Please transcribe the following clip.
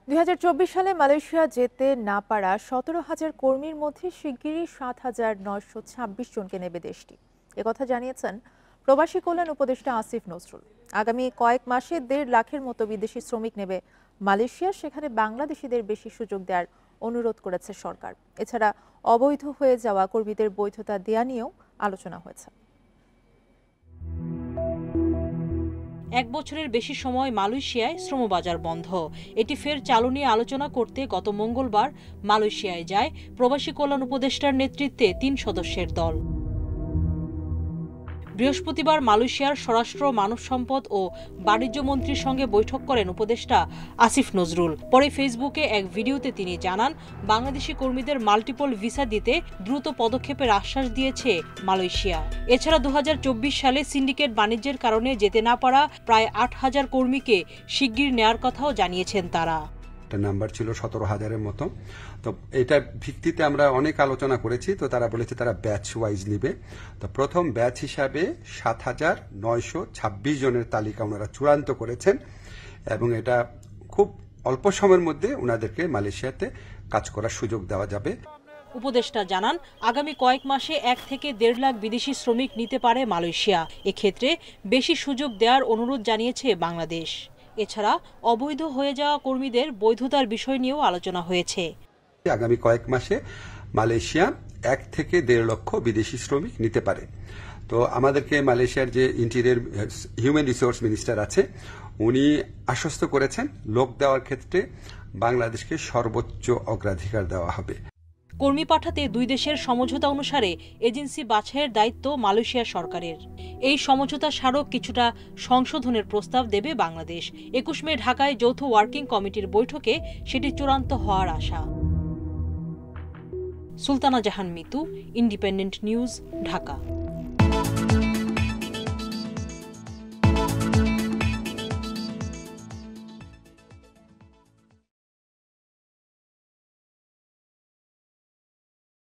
2024 সালে মালয়েশিয়া যেতে না পারা 17,000 কর্মীর মধ্যে শিগগিরই 7,926 জনকে নেবে দেশটি। একথা জানিয়েছেন প্রবাসী কল্যাণ উপদেষ্টা আসিফ নজরুল। আগামী কয়েক মাসে 1.5 লাখের মতো বিদেশি শ্রমিক নেবে মালয়েশিয়া, সেখানে বাংলাদেশিদের বেশি সুযোগ দেওয়ার অনুরোধ করেছে সরকার। এছাড়া অবৈধ হয়ে যাওয়া কর্মীদের বৈধতা দেয়া নিয়েও আলোচনা হয়েছে। এক বছরের বেশি সময় মালয়েশিয়ায় শ্রমবাজার বন্ধ। এটি ফের চালু নিয়ে আলোচনা করতে গত মঙ্গলবার মালয়েশিয়ায় যায় প্রবাসী কল্যাণ উপদেষ্টার নেতৃত্বে 3 সদস্যের দল। বৃহস্পতিবার মালয়েশিয়ার স্বরাষ্ট্র, মানব সম্পদ ও বাণিজ্য মন্ত্রীর সঙ্গে বৈঠক করেন উপদেষ্টা আসিফ নজরুল। পরে ফেসবুকে এক ভিডিওতে তিনি জানান, বাংলাদেশি কর্মীদের মাল্টিপল ভিসা দিতে দ্রুত পদক্ষেপের আশ্বাস দিয়েছে মালয়েশিয়া। এছাড়া 2024 সালে সিন্ডিকেট বাণিজ্যের কারণে যেতে না পারা প্রায় 8,000 কর্মীকে শিগগির নেয়ার কথাও জানিয়েছেন তারা। নাম্বার ছিল 17,000-এর মতো। তো এটা ভিত্তিতে আমরা অনেক আলোচনা করেছি। তো তারা বলেছে তারা ব্যাচ ওয়াইজ নিবে। তো প্রথম ব্যাচ হিসাবে 7,926 জনের তালিকা ওনারা চূড়ান্ত করেছেন এবং এটা খুব অল্প সময়ের মধ্যে ওনাদেরকে মালয়েশিয়াতে কাজ করার সুযোগ দেওয়া যাবে। উপদেষ্টা জানান, আগামী কয়েক মাসে 1 থেকে 1.5 লাখ বিদেশি শ্রমিক নিতে পারে মালয়েশিয়া। এক্ষেত্রে বেশি সুযোগ দেওয়ার অনুরোধ জানিয়েছে বাংলাদেশ। এছাড়া অবৈধ হয়ে যাওয়া কর্মীদের বৈধতার বিষয় নিয়েও আলোচনা হয়েছে। আগামী কয়েক মাসে মালয়েশিয়া 1 থেকে 1.5 লক্ষ বিদেশি শ্রমিক নিতে পারে। তো আমাদেরকে মালয়েশিয়ার যে ইন্টেরিয়র হিউম্যান রিসোর্স মিনিস্টার আছে, উনি আশ্বস্ত করেছেন লোক দেওয়ার ক্ষেত্রে বাংলাদেশকে সর্বোচ্চ অগ্রাধিকার দেওয়া হবে। কর্মী পাঠাতে 2 দেশের সমঝোতা অনুসারে এজেন্সি বাছাইয়ের দায়িত্ব মালয়েশিয়া সরকারের। এই সমঝোতা স্মারক কিছুটা সংশোধনের প্রস্তাব দেবে বাংলাদেশ। 21 মে ঢাকায় যৌথ ওয়ার্কিং কমিটির বৈঠকে সেটি চূড়ান্ত হওয়ার আশা। সুলতানা জাহান মিতু, ইন্ডিপেন্ডেন্ট নিউজ, ঢাকা।